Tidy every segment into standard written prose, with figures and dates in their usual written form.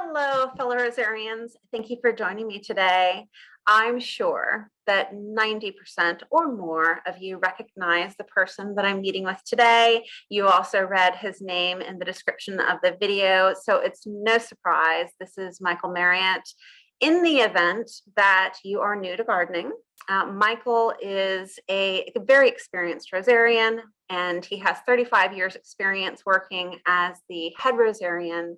Hello, fellow Rosarians. Thank you for joining me today. I'm sure that 90% or more of you recognize the person that I'm meeting with today. You also read his name in the description of the video, so it's no surprise. This is Michael Marriott. In the event that you are new to gardening, Michael is a very experienced Rosarian, and he has 35 years experience working as the head Rosarian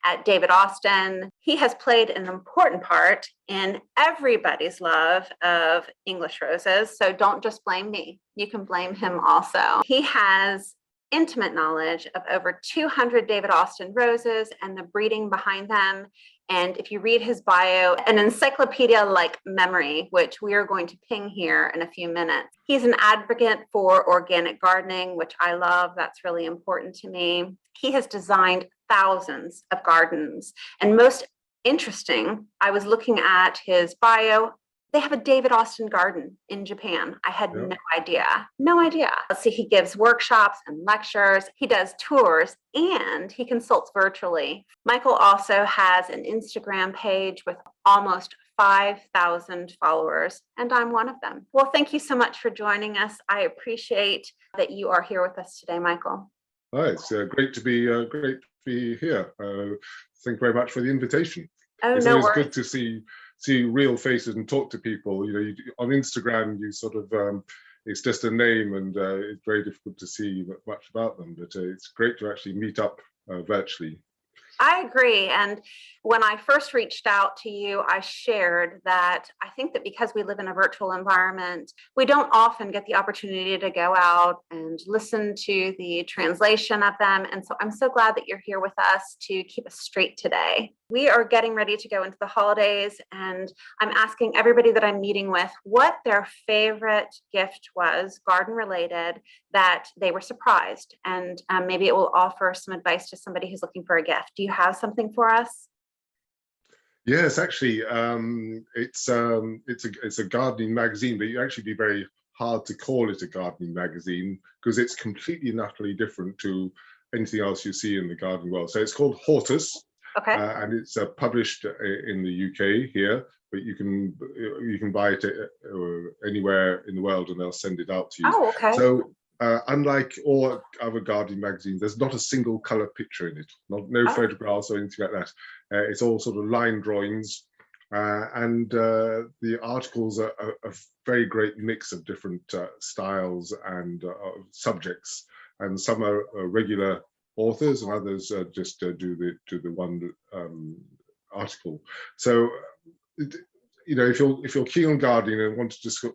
at David Austin. He has played an important part in everybody's love of English roses, so don't just blame me. You can blame him also. He has intimate knowledge of over 200 David Austin roses and the breeding behind them. And if you read his bio, an encyclopedia-like memory, which we are going to ping here in a few minutes. He's an advocate for organic gardening, which I love. That's really important to me. He has designed thousands of gardens. And most interesting, I was looking at his bio. They have a David Austin garden in Japan. I had no idea. Let's see, he gives workshops and lectures. He does tours and he consults virtually. Michael also has an Instagram page with almost 5,000 followers, and I'm one of them. Well, thank you so much for joining us. I appreciate that you are here with us today, Michael. Hi, it's great to be here. Thank you very much for the invitation. It's always good to see real faces and talk to people. You know, on Instagram, you sort of it's just a name, and it's very difficult to see much about them. But it's great to actually meet up virtually. I agree. And when I first reached out to you, I shared that I think that because we live in a virtual environment, we don't often get the opportunity to go out and listen to the translation of them. And so I'm so glad that you're here with us to keep us straight today. We are getting ready to go into the holidays, and I'm asking everybody that I'm meeting with what their favorite gift was, garden related, that they were surprised. And maybe it will offer some advice to somebody who's looking for a gift. Do you have something for us? Yes, actually, it's a gardening magazine, but you actually be very hard to call it a gardening magazine because it's completely and utterly different to anything else you see in the garden world. So it's called Hortus. Okay. And it's published in the UK here, but you can buy it anywhere in the world, and they'll send it out to you. Oh, okay. So unlike all other gardening magazines, there's not a single color picture in it, no photographs or anything like that. It's all sort of line drawings, and the articles are a very great mix of different styles and subjects, and some are regular authors, and others just do the one article. So, you know, if you're keen on gardening and want to just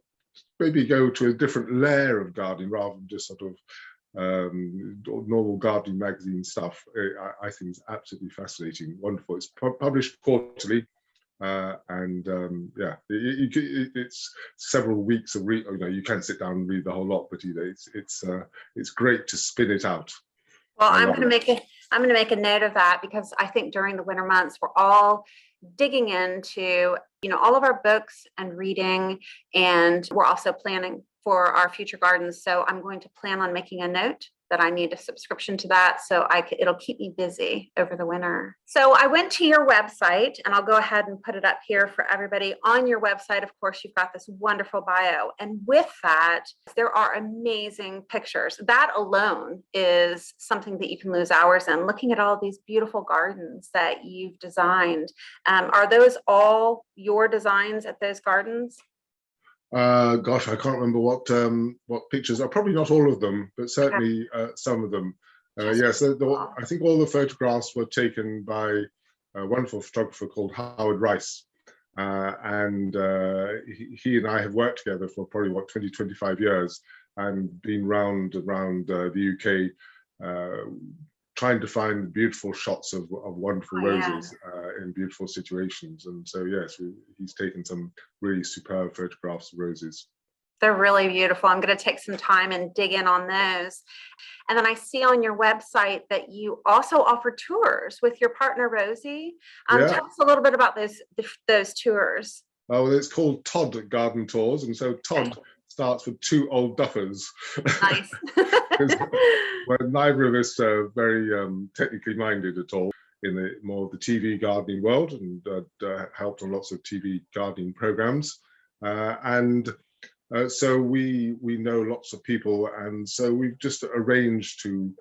maybe go to a different layer of gardening rather than just sort of normal gardening magazine stuff, I think it's absolutely fascinating, wonderful. It's published quarterly, and yeah, it's several weeks of read. You know, you can sit down and read the whole lot, but you know, it's great to spin it out. Well, I'm going to make a note of that, because I think during the winter months, we're all digging into, you know, all of our books and reading, and we're also planning for our future gardens. So I'm going to plan on making a note that I need a subscription to that, so it'll keep me busy over the winter. So I went to your website, and I'll go ahead and put it up here for everybody. On your website, of course, you've got this wonderful bio, and with that, there are amazing pictures. That alone is something that you can lose hours in, looking at all these beautiful gardens that you've designed. Are those all your designs at those gardens? Gosh, I can't remember what pictures are. Probably not all of them, but certainly some of them. Yes, I think all the photographs were taken by a wonderful photographer called Howard Rice, and he and I have worked together for probably 20-25 years, and been round the UK trying to find beautiful shots of wonderful roses in beautiful situations. And so, yes, he's taken some really superb photographs of roses. They're really beautiful. I'm going to take some time and dig in on those. And then I see on your website that you also offer tours with your partner, Rosie. Tell us a little bit about those tours. Well, it's called Todd Garden Tours. And so Todd starts with two old duffers. Nice. We're neither of us very technically minded at all. in the more of the TV gardening world, and helped on lots of TV gardening programs. So we know lots of people, and so we've just arranged to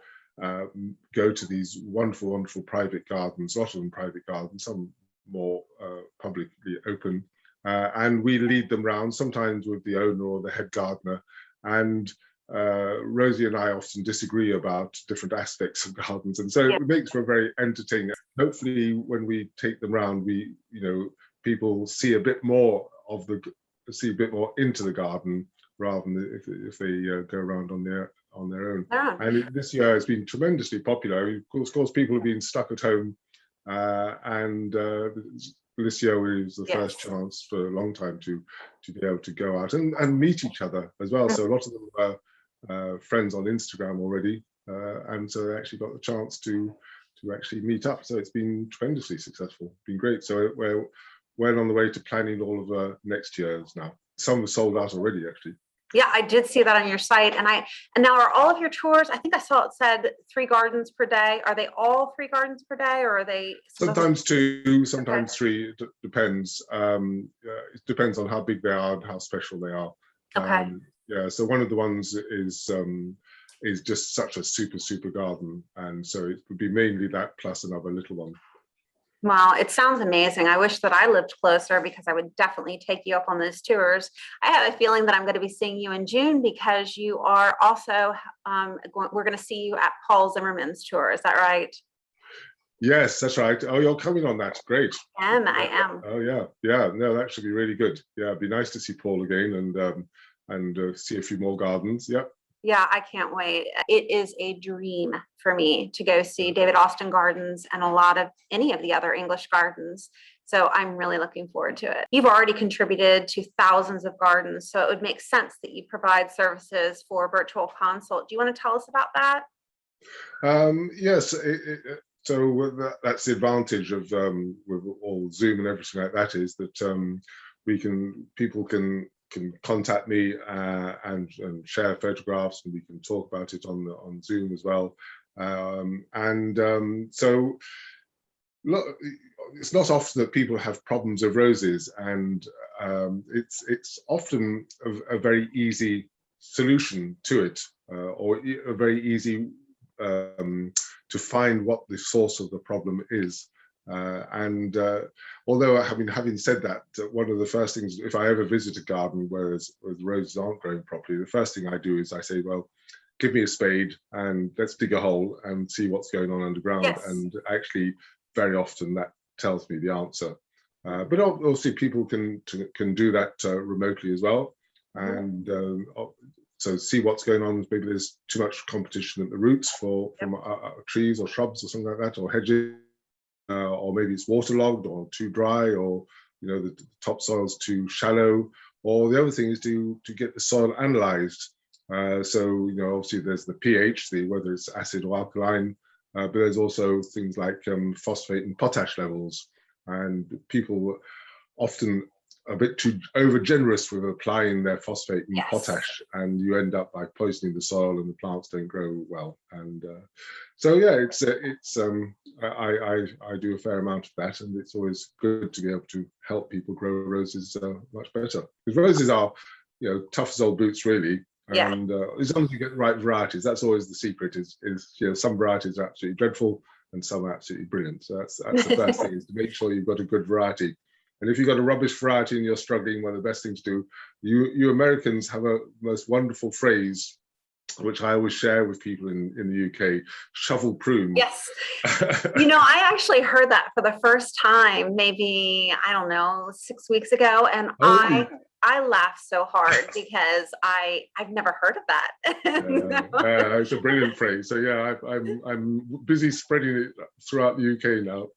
go to these wonderful, wonderful private gardens, a lot of them private gardens, some more publicly open, and we lead them round, sometimes with the owner or the head gardener. And Rosie and I often disagree about different aspects of gardens, and so it makes for a very entertaining. Hopefully, when we take them round, people see a bit more into the garden, rather than if they go around on their own. Yeah. And this year has been tremendously popular. Of course, people have been stuck at home, and this year was the first chance for a long time to be able to go out and meet each other as well. So a lot of them were friends on Instagram already, and so they actually got the chance to actually meet up. So it's been tremendously successful, been great. So we're well on the way to planning all of next year's now. Some are sold out already, actually. Yeah, I did see that on your site. And now, are all of your tours, I think I saw it said 3 gardens per day. Are they all 3 gardens per day, or are they sometimes 2, sometimes 3? It depends. It depends on how big they are and how special they are. Okay. Yeah, so one of the ones is just such a super garden, and so it would be mainly that plus another little one. Well, it sounds amazing. I wish that I lived closer, because I would definitely take you up on those tours. I have a feeling that I'm going to be seeing you in June, because you are also, we're going to see you at Paul Zimmerman's tour. Is that right? Yes, that's right. Oh, you're coming on that. Great. I am. Oh, yeah. Yeah, no, that should be really good. Yeah, it'd be nice to see Paul again and see a few more gardens. Yep. Yeah, I can't wait. It is a dream for me to go see David Austin Gardens and any of the other English gardens. So I'm really looking forward to it. You've already contributed to thousands of gardens, so it would make sense that you provide services for virtual consult. Do you want to tell us about that? Yes. So that's the advantage of with all Zoom and everything like that, is that people can contact me and share photographs, and we can talk about it on Zoom as well. So look, it's not often that people have problems of roses, and it's often a very easy solution to it, or a very easy to find what the source of the problem is. Although having said that, one of the first things, if I ever visit a garden where the roses aren't growing properly, the first thing I do is I say, well, give me a spade and let's dig a hole and see what's going on underground. Yes. And actually, very often that tells me the answer. But obviously, people can do that remotely as well. And so see what's going on. Maybe there's too much competition at the roots from trees or shrubs or something like that, or hedges. Or maybe it's waterlogged or too dry, or the topsoil's too shallow. Or the other thing is to get the soil analysed. So obviously there's the pH, whether it's acid or alkaline, but there's also things like phosphate and potash levels. And people often a bit too over generous with applying their phosphate and potash, and you end up by poisoning the soil and the plants don't grow well. And so yeah, I do a fair amount of that, and it's always good to be able to help people grow roses much better, because roses are tough as old boots, really. And as long as you get the right varieties, that's always the secret. Is some varieties are absolutely dreadful and some are absolutely brilliant. So that's the first thing, is to make sure you've got a good variety. And if you've got a rubbish variety and you're struggling, one of the best things to do, you Americans have a most wonderful phrase, which I always share with people in the UK, shovel prune. Yes. I actually heard that for the first time, maybe, I don't know, 6 weeks ago. And I laughed so hard because I've never heard of that. It's a brilliant phrase. So yeah, I'm busy spreading it throughout the UK now.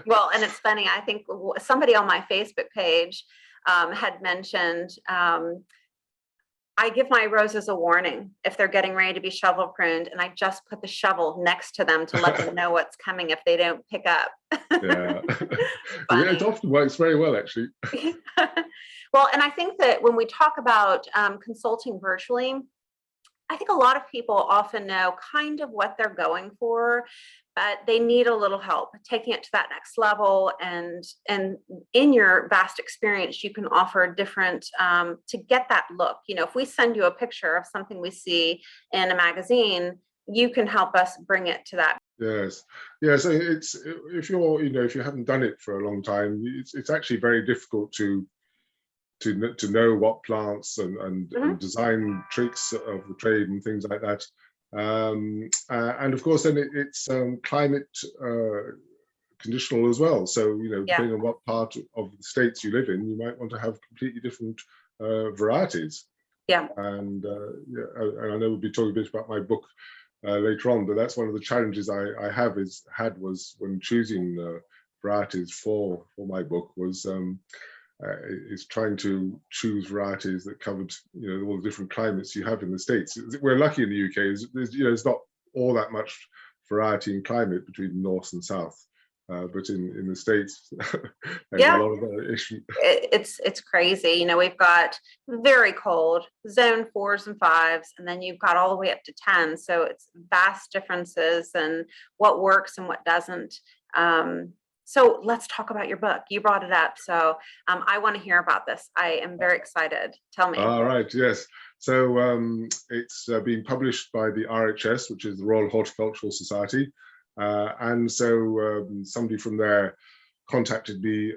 Well, and it's funny. I think somebody on my Facebook page had mentioned, I give my roses a warning if they're getting ready to be shovel pruned, and I just put the shovel next to them to let them know what's coming if they don't pick up. Yeah, it often works very well, actually. Well, and I think that when we talk about consulting virtually, I think a lot of people often know kind of what they're going for, but they need a little help taking it to that next level. And in your vast experience, you can offer different to get that look. You know, if we send you a picture of something we see in a magazine, you can help us bring it to that. Yes, yeah. So it's, if you're, if you haven't done it for a long time, it's actually very difficult to know what plants and design tricks of the trade and things like that. And of course, then it's climate conditional as well. So, depending on what part of the states you live in, you might want to have completely different varieties. Yeah. And and I know we'll be talking a bit about my book later on, but that's one of the challenges I had was when choosing varieties for my book was is trying to choose varieties that covered all the different climates you have in the States. We're lucky in the UK. There's not all that much variety in climate between north and south, but in the States there's a lot of issue. It's crazy. We've got very cold zone 4s and 5s, and then you've got all the way up to 10. So it's vast differences and what works and what doesn't. So let's talk about your book. You brought it up, so I want to hear about this. I am very excited. Tell me. All right, yes. So it's being published by the RHS, which is the Royal Horticultural Society. And so somebody from there contacted me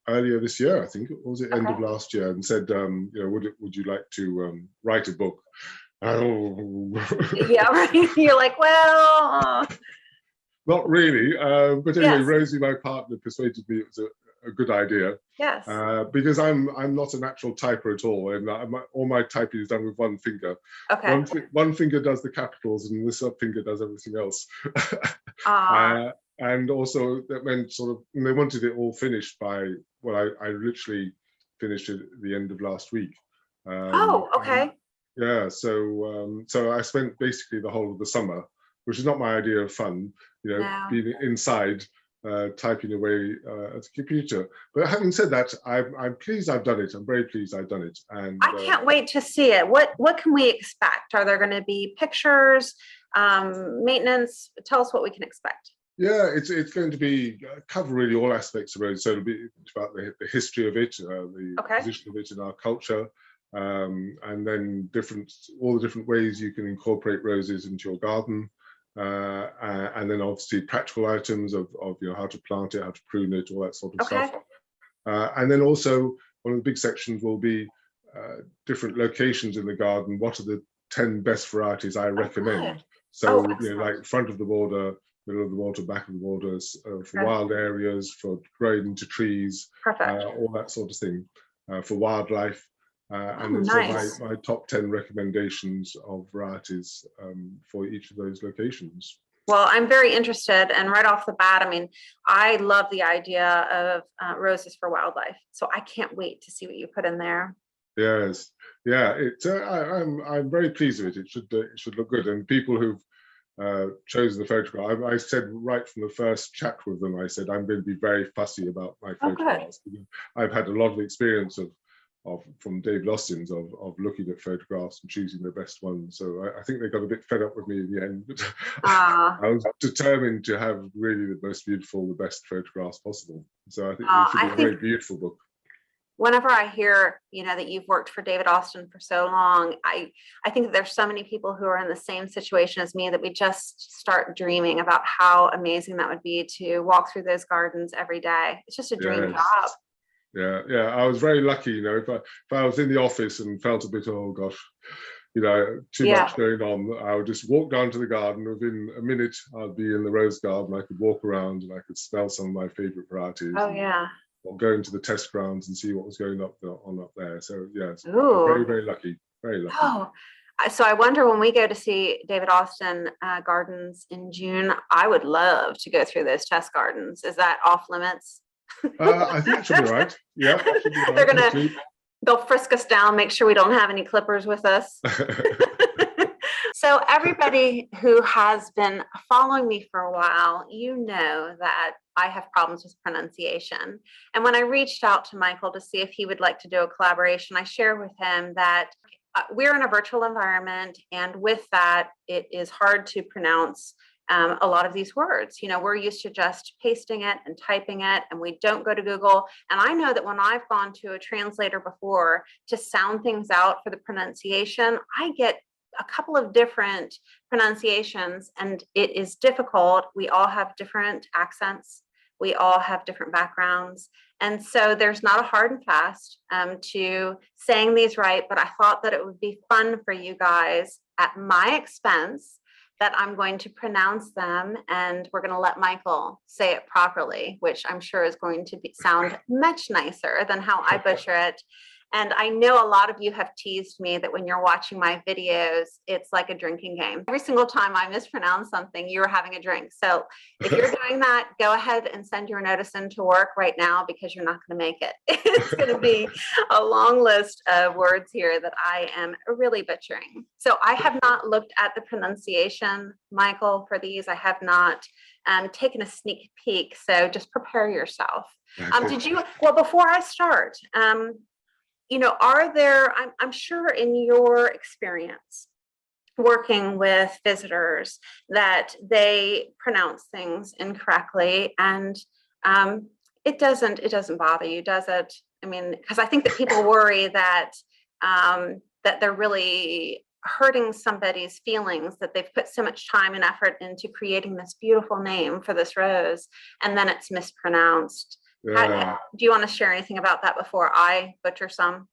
earlier this year, I think, or was it end of last year, and said, would you like to write a book? Oh. Yeah, right. You're like, well... Not really, but anyway, Rosie, my partner, persuaded me it was a good idea. Yes. Because I'm not a natural typer at all, and all my typing is done with one finger. Okay. One finger does the capitals, and this finger does everything else. And also that meant they wanted it all finished by, well, I literally finished it at the end of last week. Okay. Yeah, so I spent basically the whole of the summer, which is not my idea of fun, being inside typing away at the computer. But having said that, I'm pleased I've done it. I'm very pleased I've done it. And I can't wait to see it. What can we expect? Are there going to be pictures, maintenance? Tell us what we can expect. Yeah, it's going to be cover really all aspects of rose. So it'll be about the history of it, the position of it in our culture, and then all the different ways you can incorporate roses into your garden. And then obviously practical items of how to plant it, how to prune it, all that sort of stuff. And then also one of the big sections will be different locations in the garden. What are the 10 best varieties I recommend? So like front of the border, middle of the water, back of the waters, for wild areas, for growing into trees, all that sort of thing, for wildlife. And so my top 10 recommendations of varieties for each of those locations. Well, I'm very interested, and right off the bat, I mean, I love the idea of roses for wildlife. So I can't wait to see what you put in there. Yes, yeah, I'm very pleased with it. It should look good, and people who've chosen the photograph, I said right from the first chat with them, I said I'm going to be very fussy about my photographs. I've had a lot of experience from David Austin's of looking at photographs and choosing the best ones. So I think they got a bit fed up with me in the end. But I was determined to have really the most beautiful, the best photographs possible. So I think it should be a very beautiful book. Whenever I hear, that you've worked for David Austin for so long, I think that there's so many people who are in the same situation as me that we just start dreaming about how amazing that would be to walk through those gardens every day. It's just a dream job. Yeah, I was very lucky, if I was in the office and felt a bit, oh gosh, too much going on, I would just walk down to the garden. Within a minute, I'd be in the rose garden. I could walk around and I could smell some of my favorite varieties. Oh, yeah. Or go into the test grounds and see what was going up there. So, yes, very, very lucky. Very lucky. Oh, so I wonder when we go to see David Austin gardens in June, I would love to go through those test gardens. Is that off limits? I think it should be right. Yeah, should be right. They'll frisk us down, make sure we don't have any clippers with us. So everybody who has been following me for a while, that I have problems with pronunciation. And when I reached out to Michael to see if he would like to do a collaboration, I shared with him that we're in a virtual environment, and with that, it is hard to pronounce a lot of these words. We're used to just pasting it and typing it, and we don't go to Google. And I know that when I've gone to a translator before to sound things out for the pronunciation, I get a couple of different pronunciations, and it is difficult. We all have different accents. We all have different backgrounds. And so there's not a hard and fast to saying these right, but I thought that it would be fun for you guys at my expense that I'm going to pronounce them, and we're going to let Michael say it properly, which I'm sure is going to sound much nicer than how I butcher it. And I know a lot of you have teased me that when you're watching my videos, it's like a drinking game. Every single time I mispronounce something, you're having a drink. So if you're doing that, go ahead and send your notice into work right now, because you're not going to make it. It's going to be a long list of words here that I am really butchering. So I have not looked at the pronunciation, Michael, for these. I have not taken a sneak peek. So just prepare yourself. Well, before I start, are there, I'm sure in your experience working with visitors that they pronounce things incorrectly, and it doesn't bother you, does it? I mean, because I think that people worry that that they're really hurting somebody's feelings, that they've put so much time and effort into creating this beautiful name for this rose, and then it's mispronounced. Do you want to share anything about that before I butcher some?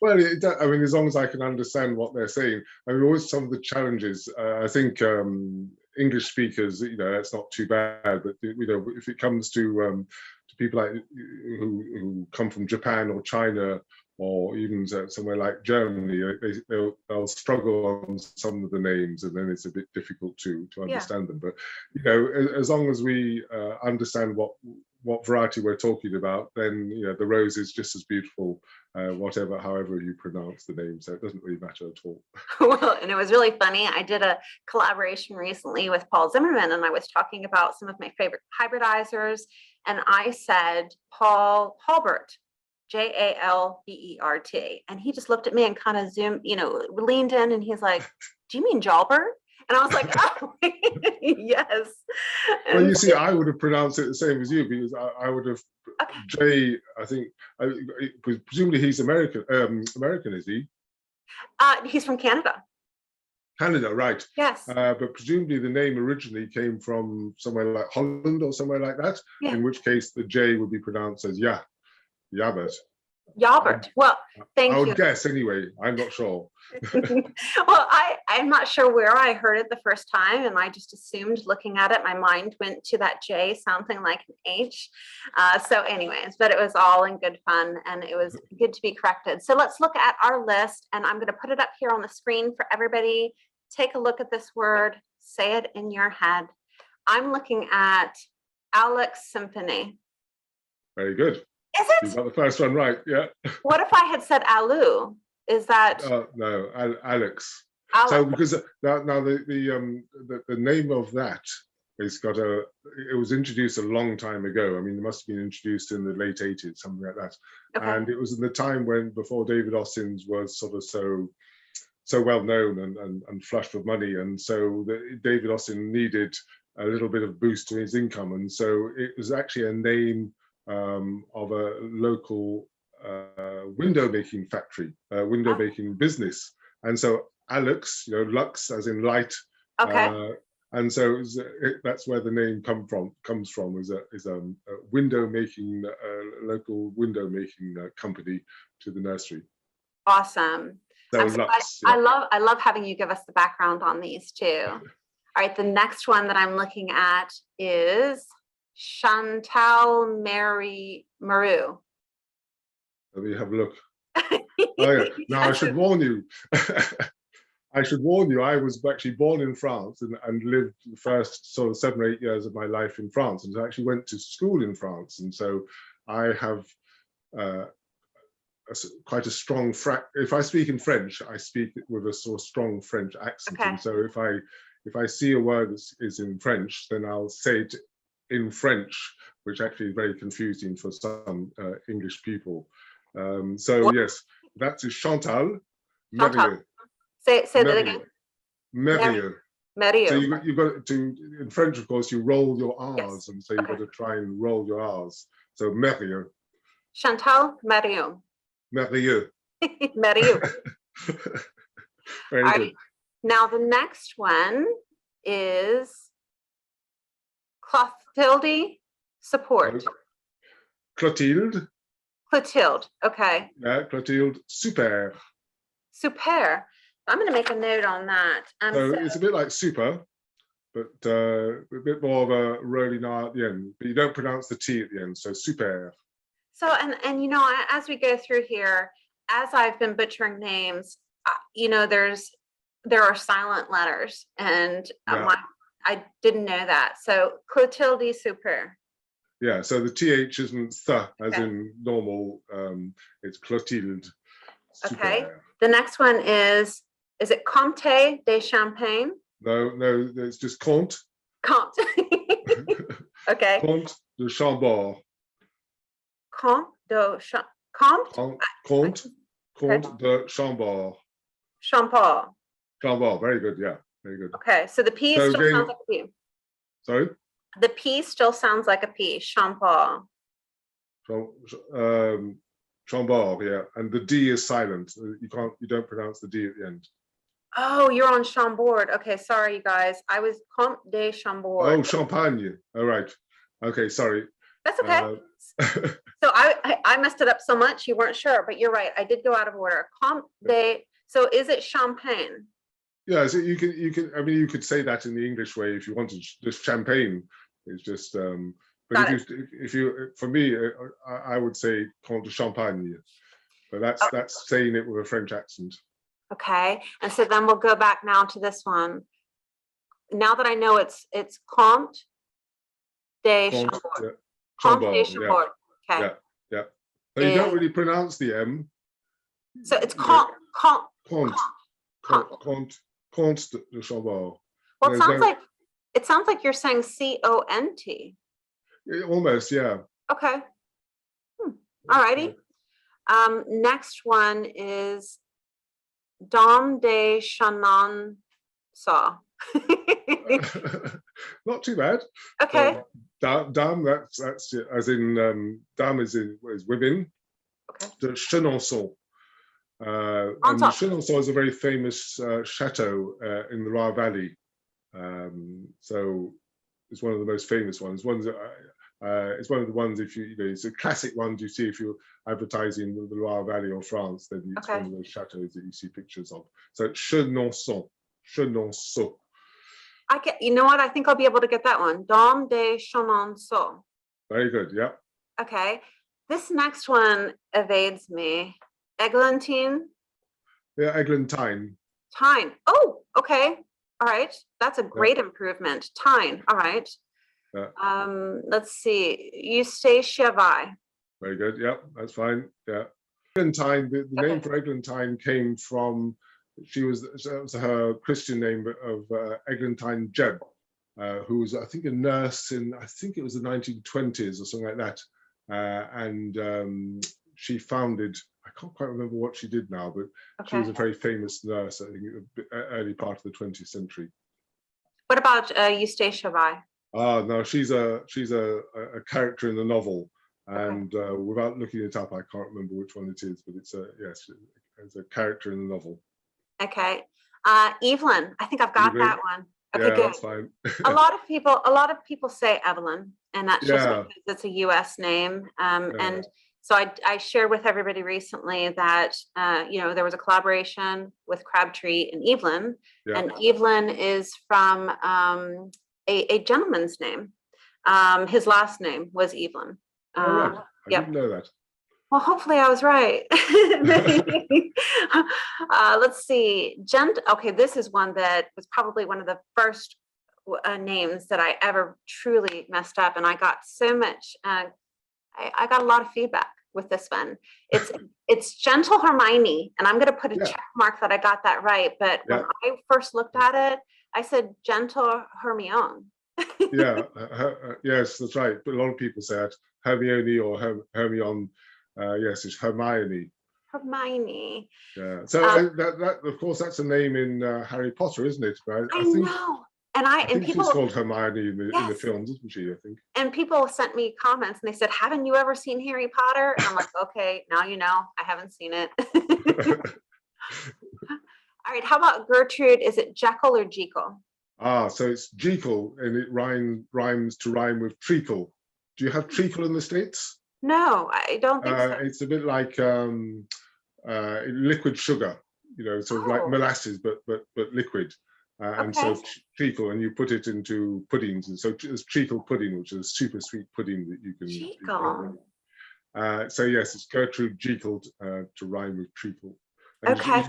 Well, I mean, as long as I can understand what they're saying. I mean, always some of the challenges. I think English speakers, that's not too bad. But if it comes to people like who come from Japan or China, or even somewhere like Germany, they'll struggle on some of the names, and then it's a bit difficult to understand them. But as long as we understand what variety we're talking about, then the rose is just as beautiful, however you pronounce the name. So it doesn't really matter at all. Well, and it was really funny. I did a collaboration recently with Paul Zimmerman, and I was talking about some of my favorite hybridizers, and I said Paul Halbert. Jalbert. And he just looked at me and kind of leaned in, and he's like, "Do you mean Jalbert?" And I was like, "Oh, yes." Well, you see, I would have pronounced it the same as you, because I would have Jay. I think presumably he's American. American, is he? He's from Canada. Canada, right? Yes. But presumably the name originally came from somewhere like Holland or somewhere like that. Yeah. In which case the J would be pronounced as Jalbert. Jalbert. Well, thank you. I would guess anyway. I'm not sure. Well, I'm not sure where I heard it the first time, and I just assumed, looking at it, my mind went to that J sounding like an H. So anyways, but it was all in good fun, and it was good to be corrected. So let's look at our list, and I'm going to put it up here on the screen for everybody. Take a look at this word. Say it in your head. I'm looking at Alex Symphony. Very good. Is it? You got the first one right, yeah. What if I had said Alu? Is that? No, Alex. So because now the name of that has got it was introduced a long time ago. I mean, it must have been introduced in the late 80s, something like that. Okay. And it was in the time before David Austin's was sort of so well known and flush with money, and so David Austin needed a little bit of boost to his income, and so it was actually a name of a local window making factory, window making business, and so Alex, lux as in light, okay, and so that's where the name comes from is a window making local window making company to the nursery. Awesome. So Lux, yeah. I love having you give us the background on these too. All right, the next one that I'm looking at is Chantal Maru. Let me have a look. Oh, yeah. Now I should warn you. I was actually born in France and lived the first sort of 7 or 8 years of my life in France, and I actually went to school in France, and so I have quite a strong if I speak in French, I speak with a sort of strong French accent. Okay. And so if I see a word that is in French, then I'll say it in French, which actually is very confusing for some English people. So yes, that is Chantal Marriott. Say that again. Marriott. So Marriott. you've got to, in French, of course, you roll your Yes. R's, and so you've Okay. got to try and roll your R's. So merveilleux, Chantal Marriott. merveilleux. Marriott. Very All good. right. Now the next one is Clotilde support. Clotilde. Clotilde. Okay. Yeah, Clotilde, super. Super. I'm going to make a note on that. So it's a bit like super, but a bit more of a rolling R at the end. But you don't pronounce the T at the end, so super. So, and you know, as we go through here, as I've been butchering names, you know, there are silent letters, and I didn't know that. So Clotilde super. Yeah, so the TH isn't th as Okay. in normal, it's Clotilde. Super. Okay. The next one is it Comte de Champagne? No, it's just Comte. Comte. Okay. Comte de Chambord. Comte de Comte? Comte de Chambord. Champagne. Chambord, very good, yeah, very good. Okay, so the P So still again, sounds like a P. Sorry? The P still sounds like a P, Champagne. Chambord, yeah, and the D is silent. You don't pronounce the D at the end. Oh, you're on Chambord. Okay, sorry, you guys. I was Comte de Chambord. Oh, Champagne. All right. Okay, sorry. That's okay. So I messed it up so much you weren't sure, but you're right. I did go out of order. Comte de. So is it champagne? Yeah, so you can. I mean, you could say that in the English way if you wanted. Just champagne. It's just. But if you, for me, I would say Comte de Champagne. But that's saying it with a French accent. Okay, and so then we'll go back now to this one. Now that I know it's Comte de Chambord. Yeah. Comte de Chambord. Yeah. Okay. Yeah. So you don't really pronounce the M. So it's Comte de Chambord. Well, it sounds like you're saying C-O-N-T. Almost, yeah. Okay. All righty. Next one is Dame de Chanon Saw. Not too bad. Okay. Dame, that's as in dame is women. Okay. The Chenonceau. And Chenonceau is a very famous chateau in the Loire Valley. So it's one of the most famous ones. It's one of the ones, if you know, it's a classic one you see if you're advertising the Loire Valley or France, then it's one of those chateaus that you see pictures of. So Chenonceau. You know what? I think I'll be able to get that one. Dame de Chenonceau. Very good. Yeah. Okay. This next one evades me. Eglantine. Yeah, Eglantine. Tine. Oh, okay. All right. That's a great improvement. Tine. All right. Yeah. Let's see. Eustachiavi. Very good. Yeah, that's fine. Yeah. Eglantine. The name for Eglantine came from. That was her Christian name of Eglantine Jebb, who was, I think, a nurse in, I think it was the 1920s or something like that. And she founded, I can't quite remember what she did now, but she was a very famous nurse, I think, early part of the 20th century. What about Eustachiavi? No, she's a character in the novel, and without looking it up, I can't remember which one it is, but it's a character in the novel. Okay. Evelyn, I think I've got that one. Okay, good. That's fine. a lot of people say Evelyn, and that's just because it's a US name. And so I shared with everybody recently that you know, there was a collaboration with Crabtree and Evelyn, and Evelyn is from a gentleman's name. His last name was Evelyn. I didn't know that. Well, hopefully I was right. Let's see. Okay, this is one that was probably one of the first names that I ever truly messed up, and I got so much. I got a lot of feedback with this one. It's Gentle Hermione, and I'm going to put a check mark that I got that right. But when I first looked at it, I said Gentle Hermione. Yes, that's right. But a lot of people say it Hermione or Hermione. Yes, it's Hermione. Hermione. Yeah. So that of course that's a name in Harry Potter, isn't it? But I think know. I think she's People, called Hermione in the yes, films, isn't she? I think. and people sent me comments and they said, haven't you ever seen Harry Potter? And I'm like, okay, now you know, I haven't seen it. All right, how about Gertrude? Is it Jekyll or Jekyll? Ah, so it's Jekyll, and it rhymes to rhyme with treacle. Do you have treacle in the States? No, I don't think so. It's a bit like liquid sugar, sort of like molasses, but liquid. And so treacle, and you put it into puddings, and so there's treacle pudding, which is a super sweet pudding that you can. Jekyll. So yes, it's Gertrude Jekyll to rhyme with treacle. And Okay.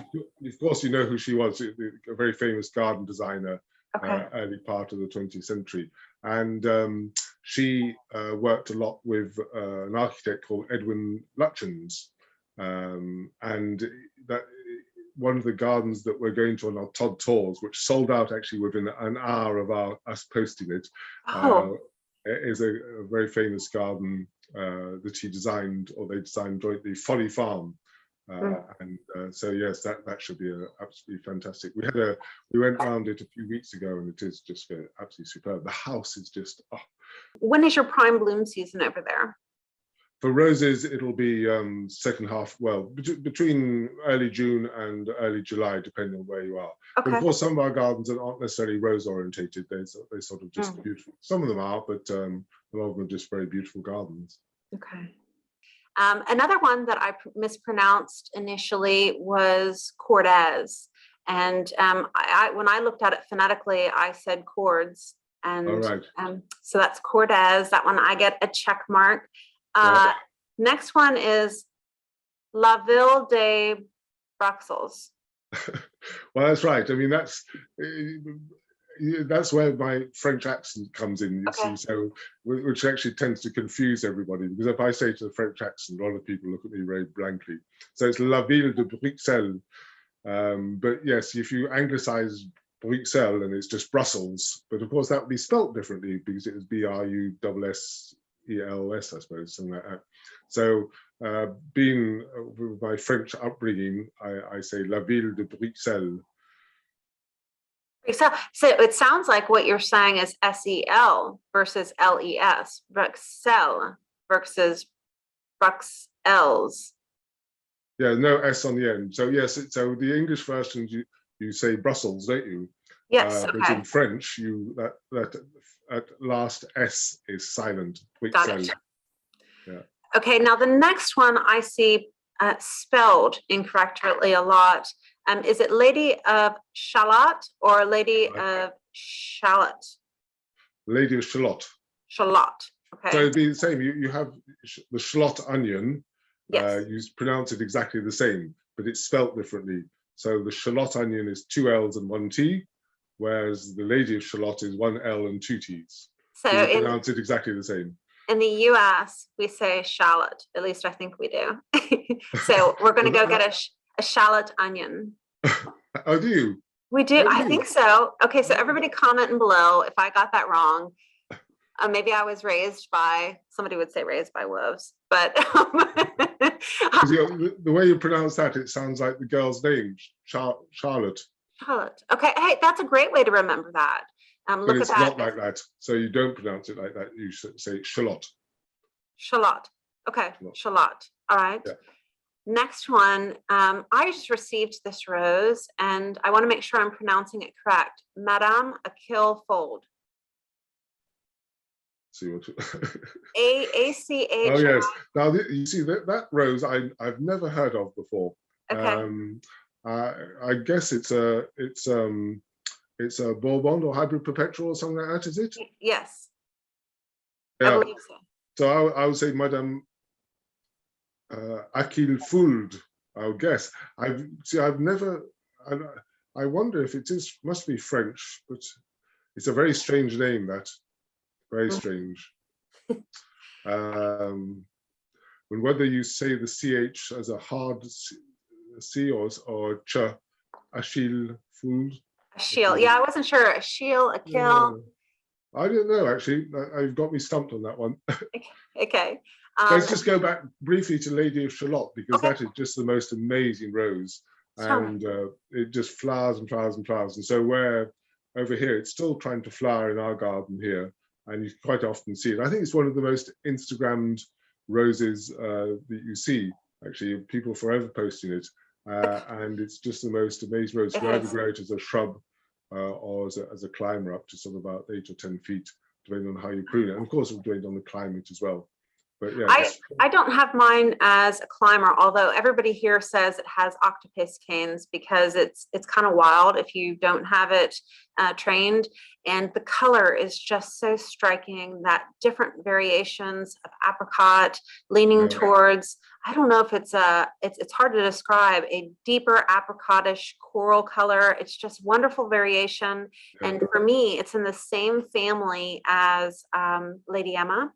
of course, you know who she was, a very famous garden designer, Okay. early part of the 20th century. And she worked a lot with an architect called Edwin Lutyens. And that one of the gardens that we're going to on our Todd tours, which sold out actually within an hour of us posting it, is a very famous garden that he designed, or they designed jointly, Folly Farm. And so yes, that should be absolutely fantastic. We went around it a few weeks ago, and it is just absolutely superb. The house is just When is your prime bloom season over there? For roses, it'll be second half, well, between early June and early July, depending on where you are. Okay. But of course, some of our gardens aren't necessarily rose orientated. They sort of just beautiful. Some of them are, but a lot of them are just very beautiful gardens. Okay. Another one that I mispronounced initially was Cordes. And when I looked at it phonetically, I said cords. And right. So that's Cordes. That one I get a check mark. Next one is La Ville de Bruxelles. Well, that's right. I mean, that's where my French accent comes in, you see, so which actually tends to confuse everybody, because if I say to the French accent, a lot of people look at me very blankly. So it's La Ville de Bruxelles. But yes, if you anglicize Bruxelles, and it's just Brussels, but of course that would be spelt differently because it was Brussels, I suppose, something like that. So being with my French upbringing, I say La Ville de Bruxelles. So it sounds like what you're saying is SEL versus LES, Bruxelles versus Bruxelles. Yeah, no S on the end. So yes, so the English version you say Brussels, don't you? Yes. But in French, that at last S is silent. Got it. Yeah. Okay, now the next one I see spelled incorrectly a lot. Is it Lady of Shalott or Lady of Shallot? Lady of Shalott. Shalott. Okay. So it'd be the same. You have the shallot onion. Yes. You pronounce it exactly the same, but it's spelt differently. So the shallot onion is 2 L's and 1 T, whereas the Lady of Shalott is 1 L and 2 T's. So you pronounce it exactly the same. In the US, we say shallot. At least I think we do. So we're going to go get a shallot onion. Oh, do you? We do. I think so. Okay, so everybody comment below if I got that wrong. Maybe I was somebody would say raised by wolves, but the way you pronounce that, it sounds like the girl's name, Charlotte. Charlotte. Okay, hey, that's a great way to remember that. But it's not like that. So you don't pronounce it like that. You should say shallot. Shallot. Okay, shallot. All right. Yeah. Next one. I just received this rose, and I want to make sure I'm pronouncing it correct. Madame Achille Fold. See what? ACH. Oh yes. Now you see that rose I've never heard of before. Okay. I guess it's a Bourbon or hybrid perpetual or something like that, is it? Yes. Yeah. I believe so. So I would say Madame Achille Fould, I would guess. I've never. I wonder if it must be French, but it's a very strange name. That very strange. And whether you say the CH as a hard C or ch, Achille Fould. Achille, yeah, I wasn't sure. Achille, Achille. I don't know, actually. You've got me stumped on that one. Okay. Let's just go back briefly to Lady of Shalott, because Okay. that is just the most amazing rose, Sure. and it just flowers and flowers and flowers. And so where over here, it's still trying to flower in our garden here, and you quite often see it. I think it's one of the most Instagrammed roses that you see. Actually, people forever posting it, and it's just the most amazing rose. You can either grow it as a shrub or as a climber up to sort of about 8 or 10 feet, depending on how you prune it, and of course, depending on the climate as well. But yeah, I don't have mine as a climber, although everybody here says it has octopus canes because it's kind of wild if you don't have it trained, and the color is just so striking. That different variations of apricot leaning towards, I don't know if it's hard to describe, a deeper apricotish coral color. It's just wonderful variation, and for me, it's in the same family as Lady Emma.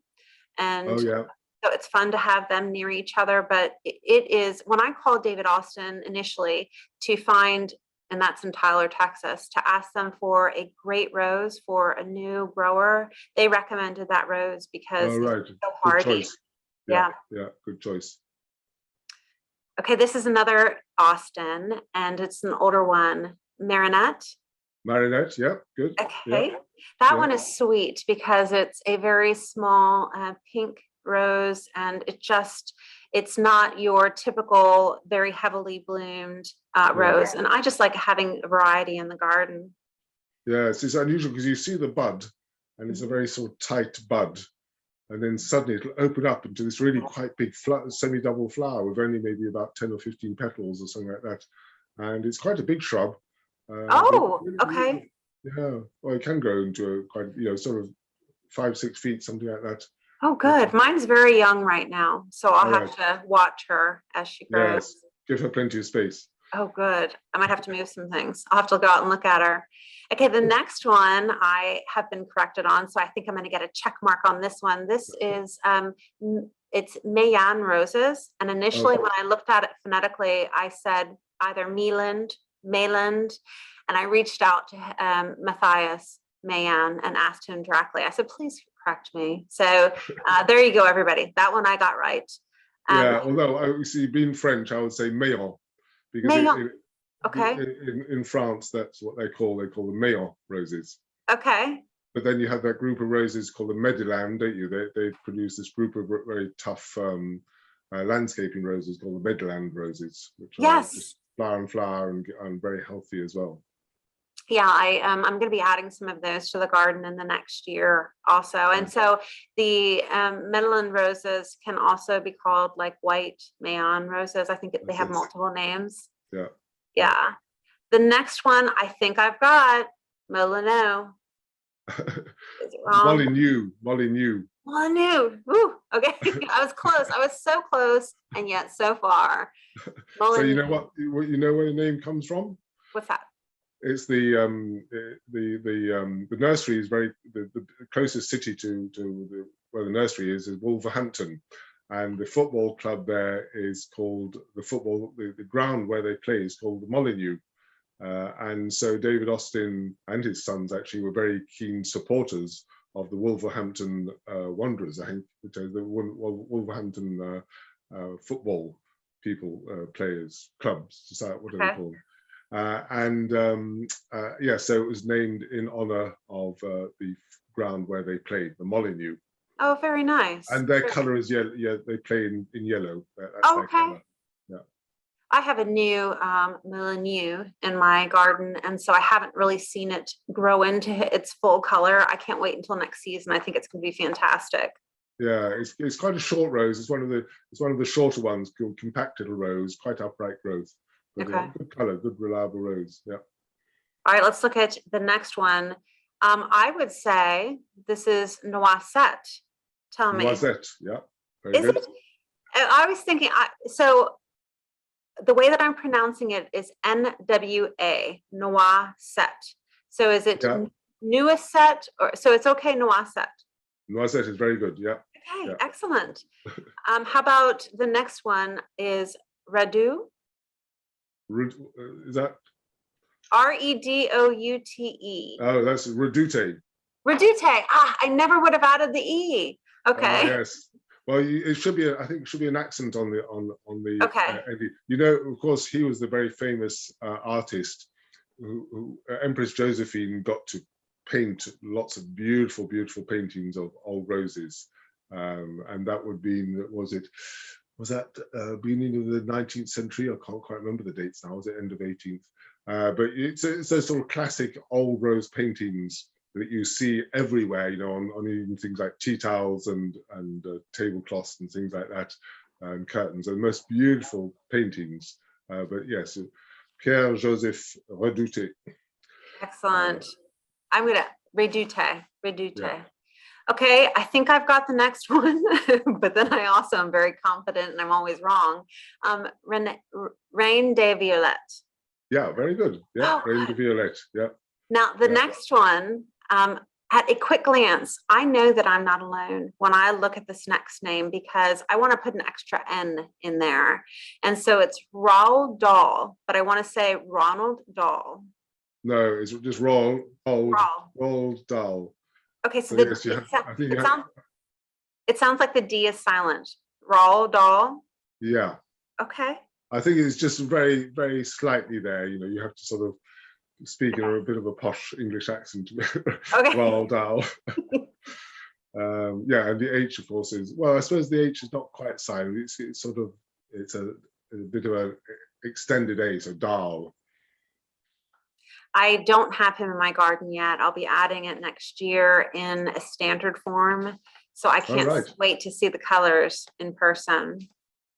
And so it's fun to have them near each other. But it is, when I called David Austin initially to find, and that's in Tyler, Texas, to ask them for a great rose for a new grower, they recommended that rose because it's so hardy. Good choice. Yeah, good choice. Okay, this is another Austin, and it's an older one, Marinette. Marinette, yeah, good. Okay, that one is sweet because it's a very small pink rose, and it's not your typical very heavily bloomed rose, and I just like having a variety in the garden. Yes, it's unusual because you see the bud, and it's a very sort of tight bud, and then suddenly it'll open up into this really quite big semi-double flower with only maybe about 10 or 15 petals or something like that, and it's quite a big shrub. Okay. Yeah, well, it can grow into a quite, sort of 5-6 feet, something like that. Oh, good. Mine's very young right now, so I'll have to watch her as she grows. Yes, give her plenty of space. Oh, good. I might have to move some things. I'll have to go out and look at her. Okay, the next one I have been corrected on, so I think I'm going to get a check mark on this one. This is it's Mayan roses, and initially when I looked at it phonetically, I said either Mayland, and I reached out to Matthias Mayan and asked him directly. I said, please correct me. So there you go, everybody. That one I got right. Although I see, being French, I would say Mayon, because in France, that's what they call the Mayon roses. Okay. But then you have that group of roses called the Medellin, don't you? They produce this group of very tough landscaping roses called the Medellin roses, which are just flower and very healthy as well. Yeah, I'm going to be adding some of those to the garden in the next year also. And so the Medellin roses can also be called like white Mayan roses. I think they have multiple names. Yeah. The next one I think I've got, Molyneux. Is it wrong? Molyneux. Woo, okay. I was close. I was so close, and yet so far. So you know what where the name comes from? What's that? It's the nursery is the closest city to where the nursery is Wolverhampton, and the football club there is called the ground where they play is called the Molyneux. And so David Austin and his sons actually were very keen supporters of the Wolverhampton Wanderers, I think, which are the Wolverhampton football players, clubs, whatever they call them. So it was named in honor of the ground where they played, the Molyneux. Oh, very nice. And their color is yellow. Yeah, they play in yellow. That's their color. I have a new Molyneux in my garden, and so I haven't really seen it grow into its full color. I can't wait until next season. I think it's going to be fantastic. Yeah, it's quite a short rose. It's one of the shorter ones, called compact little rose, quite upright growth. But good color, good reliable rose. Yeah. All right, let's look at the next one. I would say this is Noisette. Tell me. Noisette, yeah. Very good. I was thinking, so the way that I'm pronouncing it is NWA, Noisette. So is it Noisette, or so it's okay, Noisette? Noisette is very good, yeah. Okay, excellent. How about the next one is Redoute? Is that? Redoute. Oh, that's Redoute. Redoute. I never would have added the E. Okay. Yes. Well, it should be. I think it should be an accent on the. Okay. You know, of course, he was the very famous artist who Empress Josephine got to paint lots of beautiful, beautiful paintings of old roses, and that would be, was that beginning of the 19th century? I can't quite remember the dates now. Was it end of 18th? But it's those sort of classic old rose paintings that you see everywhere, you know, on even things like tea towels and tablecloths and things like that, and curtains, and most beautiful paintings. But yes, Pierre Joseph Redoute. Excellent. I'm gonna Redoute. Yeah. Okay, I think I've got the next one, but then I also am very confident and I'm always wrong. Reine de Violette. Yeah, very good. Yeah, Oh, Reine de Violette. Yeah. now the Yeah. next one, at a quick glance, I know that I'm not alone when I look at this next name because I want to put an extra N in there. And so it's Roald Dahl, but I want to say Ronald Dahl. No, it's just Roald Dahl. Okay, so So yes, it sounds like the D is silent. Roald Dahl. Yeah. Okay. I think it's just very, very slightly there. You know, you have to sort of speak in a bit of a posh English accent. Okay. Roald Dahl. Yeah, and the H, of course, is, well, I suppose the H is not quite silent. It's sort of, it's a bit of an extended A, so Dahl. I don't have him in my garden yet. I'll be adding it next year in a standard form. So I can't wait to see the colors in person.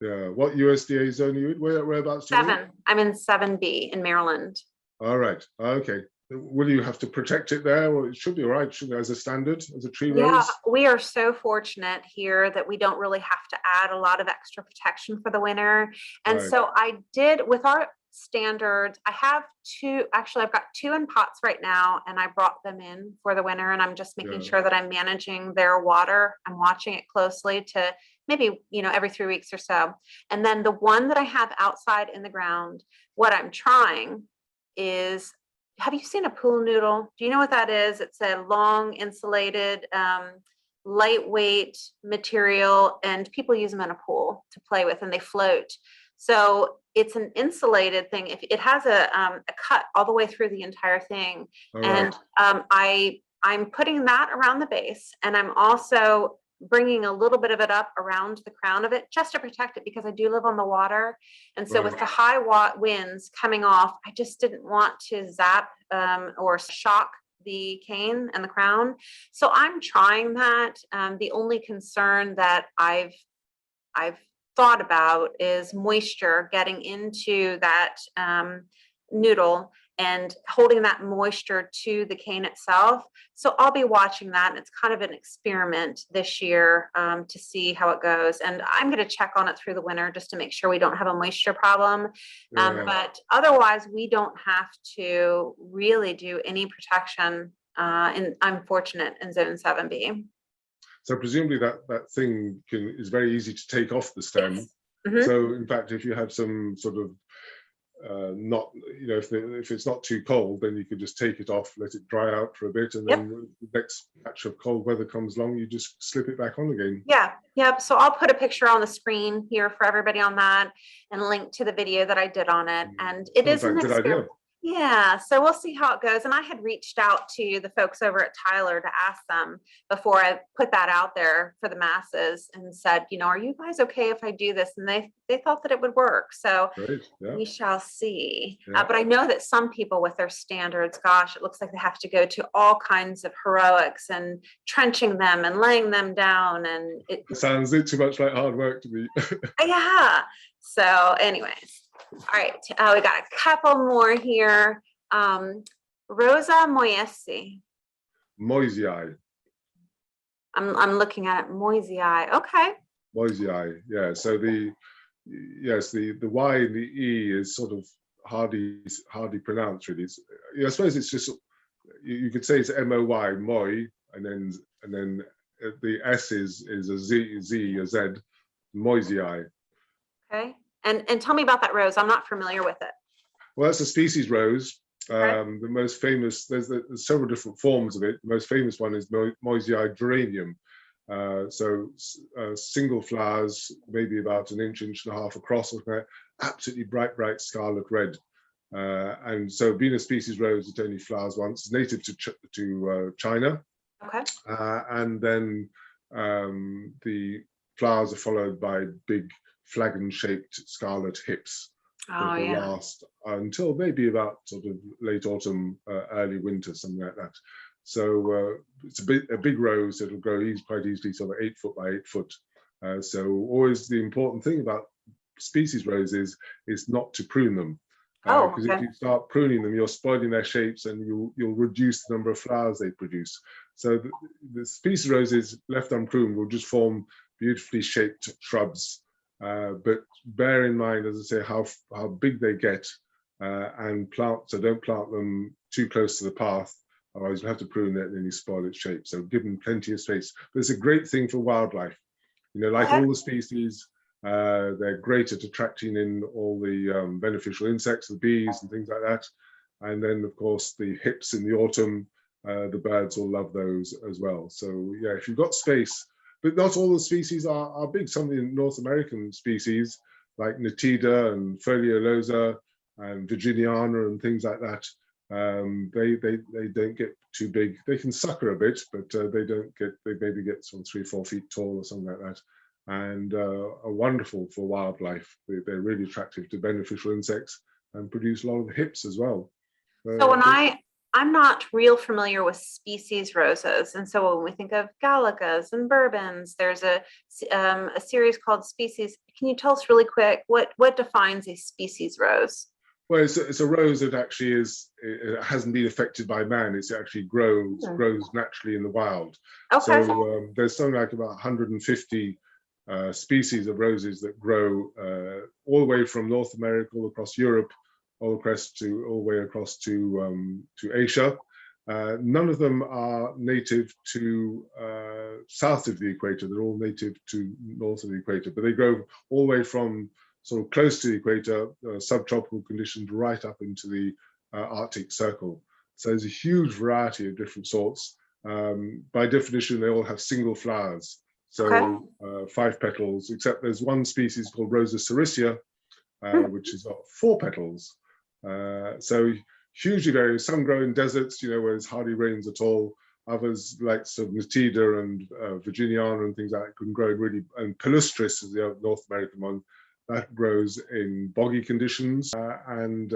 Yeah. What USDA zone are you in? Whereabouts? 7. I'm in 7B in Maryland. All right. Okay. Will you have to protect it there? Well, it should be all right, shouldn't it, as a standard, as a tree rose? Yeah, we are so fortunate here that we don't really have to add a lot of extra protection for the winter. And so I did, with our standards, I have 2, actually I've got 2 in pots right now, and I brought them in for the winter, and I'm just making sure that I'm managing their water. I'm watching it closely to maybe, you know, every 3 weeks or so. And then the one that I have outside in the ground, what I'm trying is, have you seen a pool noodle? Do you know what that is? It's a long insulated, lightweight material, and people use them in a pool to play with, and they float. So it's an insulated thing. If it has a cut all the way through the entire thing, and I'm putting that around the base, and I'm also bringing a little bit of it up around the crown of it just to protect it, because I do live on the water. And so with the high winds coming off, I just didn't want to zap or shock the cane and the crown. So I'm trying that. The only concern that I've thought about is moisture getting into that noodle and holding that moisture to the cane itself. So I'll be watching that, and it's kind of an experiment this year to see how it goes. And I'm going to check on it through the winter just to make sure we don't have a moisture problem. But otherwise, we don't have to really do any protection. And I'm fortunate in Zone 7B. So presumably that thing is very easy to take off the stem. Yes. So in fact, if you have some sort of not, you know, if it's not too cold, then you could just take it off, let it dry out for a bit, and then the next patch of cold weather comes along, you just slip it back on again. Yeah. Yep. So I'll put a picture on the screen here for everybody on that, and link to the video that I did on it. And it is an experiment. Yeah, so we'll see how it goes. And I had reached out to the folks over at Tyler to ask them before I put that out there for the masses, and said, you know, are you guys okay if I do this? And they thought that it would work. So we shall see. But I know that some people with their standards, gosh, it looks like they have to go to all kinds of heroics and trenching them and laying them down. And it sounds too much like hard work to me. Yeah. So anyways. All right, we got a couple more here. Rosa Moyesi. Moisei. I'm looking at it. Moisei. Okay. Moisei. Yeah. So the Y and the E is sort of hardly pronounced really. I suppose it's just, you could say it's MOY, Moi, and then the S is a Z, a Z, Moisei. Okay. And tell me about that rose. I'm not familiar with it. Well, that's a species rose. The most famous, there's several different forms of it. The most famous one is Moisei geranium. Single flowers, maybe about an inch, inch and a half across, absolutely bright, bright scarlet red. And so being a species rose, it only flowers once. It's native to China. Okay. And then the flowers are followed by big flagon-shaped scarlet hips that will last until maybe about sort of late autumn, early winter, something like that. So it's a big rose. It'll grow quite easily, sort of 8 foot by 8 foot. So always the important thing about species roses is not to prune them. Because if you start pruning them, you're spoiling their shapes and you'll reduce the number of flowers they produce. So the species roses left unpruned will just form beautifully shaped shrubs. But bear in mind, as I say, how big they get, and so don't plant them too close to the path. Otherwise, you'll have to prune it and then you spoil its shape. So give them plenty of space. But it's a great thing for wildlife. Like all the species, they're great at attracting in all the beneficial insects, the bees and things like that. And then, of course, the hips in the autumn, the birds will love those as well. So yeah, if you've got space, but not all the species are big. Some of the North American species, like Nitida and Foliolosa and Virginiana and things like that, they don't get too big. They can sucker a bit, but they maybe get some 3 or 4 feet tall or something like that. And are wonderful for wildlife. They're really attractive to beneficial insects and produce a lot of hips as well. So when I'm not real familiar with species roses, and so when we think of Gallicas and Bourbons, there's a series called Species. Can you tell us really quick what defines a species rose? Well, it's a rose that actually it hasn't been affected by man. It actually grows naturally in the wild. Okay. So there's something like about 150 species of roses that grow all the way from North America, all across Europe, all the way across to Asia. None of them are native to south of the equator. They're all native to north of the equator, but they grow all the way from sort of close to the equator, subtropical conditions, right up into the Arctic Circle. So there's a huge variety of different sorts. By definition, they all have single flowers. So 5 petals, except there's one species called Rosa sericea, which has got 4 petals. So hugely various. Some grow in deserts, where it hardly rains at all. Others, like sort of Nitida and Virginiana and things like that, can grow and Palustris is the North American one, that grows in boggy conditions, and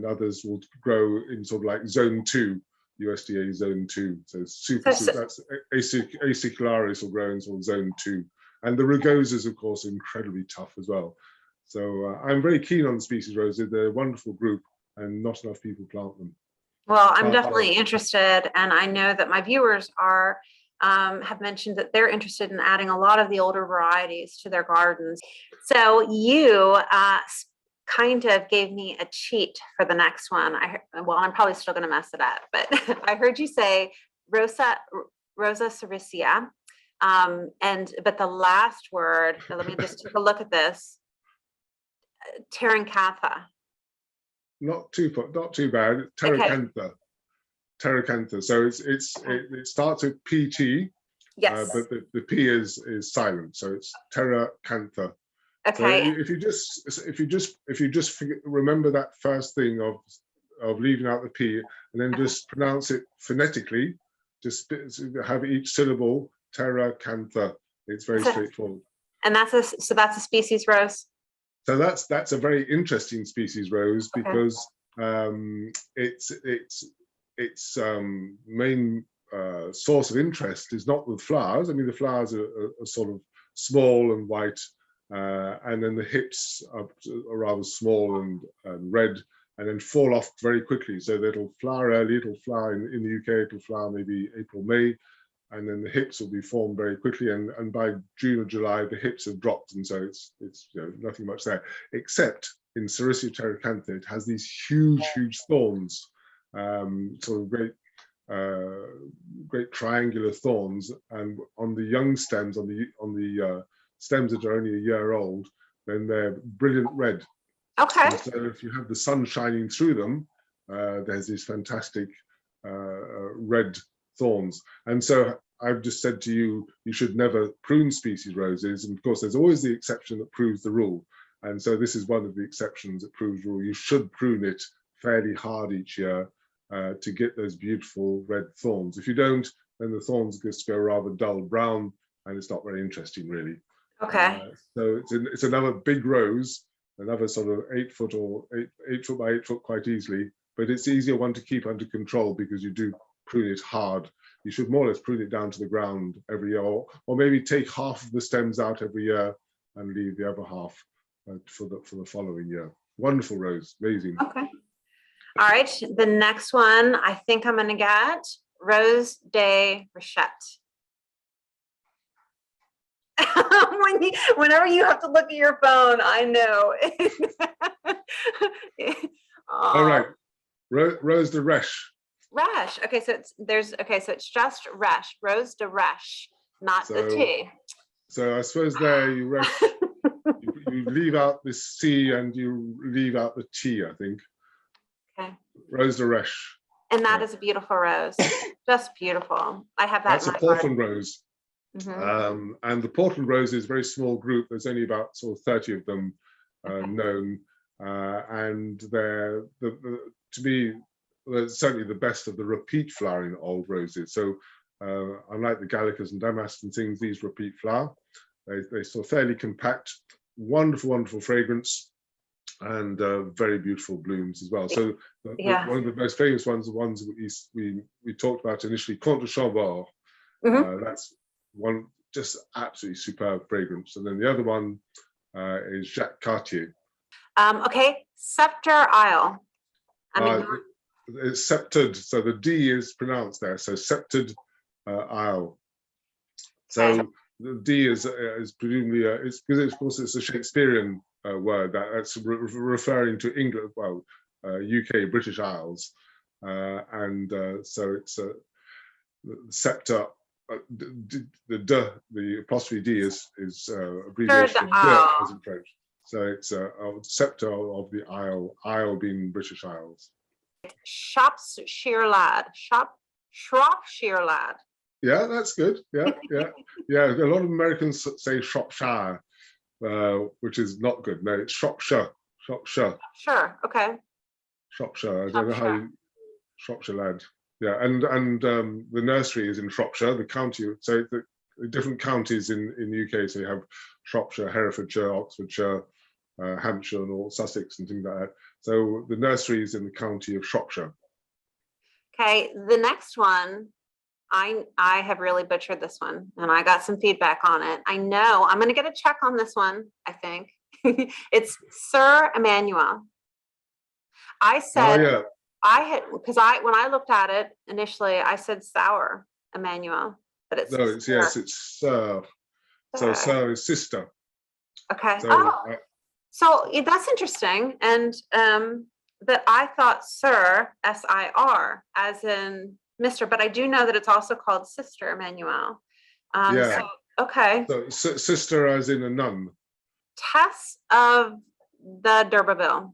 others will grow in sort of like zone 2, USDA zone 2. So that's acicularis will grow in sort of zone 2. And the rugosas, of course, are incredibly tough as well. So I'm very keen on the species roses. They're a wonderful group and not enough people plant them. Well, I'm definitely interested, and I know that my viewers have mentioned that they're interested in adding a lot of the older varieties to their gardens. So you kind of gave me a cheat for the next one. I'm probably still going to mess it up, but I heard you say Rosa sericea, but the last word. Let me just take a look at this. Terrancantha. Not too bad. Terracantha. Terracantha. So it starts with PT. Yes. But the P is silent, so it's Terracantha. Okay. So if you just remember that first thing of leaving out the P and then just pronounce it phonetically, just have each syllable Terracantha. It's very straightforward. And that's a species rose. So that's a very interesting species rose because its main source of interest is not the flowers. I mean, the flowers are sort of small and white, and then the hips are rather small and red, and then fall off very quickly. So it'll flower early. It'll flower in the UK. It'll flower maybe April, May, and then the hips will be formed very quickly. And by June or July, the hips have dropped, and so it's nothing much there, except in Sericea terracantha, it has these huge thorns, sort of great triangular thorns, and on the young stems, on the stems that are only a year old, then they're brilliant red. Okay. And so if you have the sun shining through them, there's these fantastic red thorns. And so I've just said to you, you should never prune species roses. And of course, there's always the exception that proves the rule. And so this is one of the exceptions that proves the rule. You should prune it fairly hard each year to get those beautiful red thorns. If you don't, then the thorns just go rather dull brown, and it's not very interesting, really. Okay. So it's another big rose, another sort of 8 foot or 8 foot by 8 foot quite easily, but it's easier one to keep under control because you do prune it hard. You should more or less prune it down to the ground every year, or maybe take half of the stems out every year and leave the other half for the following year. Wonderful rose, amazing. Okay. All right. The next one I think I'm going to get Rose de Rochette. Whenever you have to look at your phone, I know. All right, Rose de Reche. Reche. Okay, so it's just Reche, Rose de Reche, not the T. So I suppose there you leave out the C and you leave out the T, I think. Okay. Rose de Reche. And that is a beautiful rose. Just beautiful. I have that. That's a Portland rose. Mm-hmm. And the Portland rose is a very small group. There's only about sort of 30 of them known. And they're, to me, they're certainly the best of the repeat flowering old roses. So unlike the Gallicas and Damask and things, these repeat flower. They're sort of fairly compact, wonderful, wonderful fragrance, and very beautiful blooms as well. So one of the most famous ones, the ones we talked about initially, Comte de Chambord. That's one just absolutely superb fragrance. And then the other one is Jacques Cartier. Okay, Scepter Isle. It's sceptered, so the D is pronounced there. So sceptered Isle. So the D is presumably it's because of course it's a Shakespearean word that's referring to England, well, UK, British Isles, and so it's scepter. The apostrophe D is abbreviation of de as in French. So it's a scepter of the Isle being British Isles. Shropshire lad. Shropshire lad. Yeah, that's good. Yeah. A lot of Americans say Shropshire, which is not good. No, it's Shropshire. Shropshire. Sure. Okay. Shropshire. I don't know how you Shropshire lad. Yeah, and the nursery is in Shropshire, the county. So the different counties in the UK. So you have Shropshire, Herefordshire, Oxfordshire, Hampshire, and all Sussex and things like that. So the nursery is in the county of Shropshire. Okay, the next one, I have really butchered this one, and I got some feedback on it. I know I'm going to get a check on this one. I think it's Sir Emmanuel. I said. Oh, yeah. When I looked at it initially, I said Sour Emmanuel, but it's it's Sir. So Sir is sister. Okay. So that's interesting, and that I thought Sir SIR as in Mr., but I do know that it's also called Sister Emmanuel. So, okay. So sister as in a nun. Tess of the D'Urberville.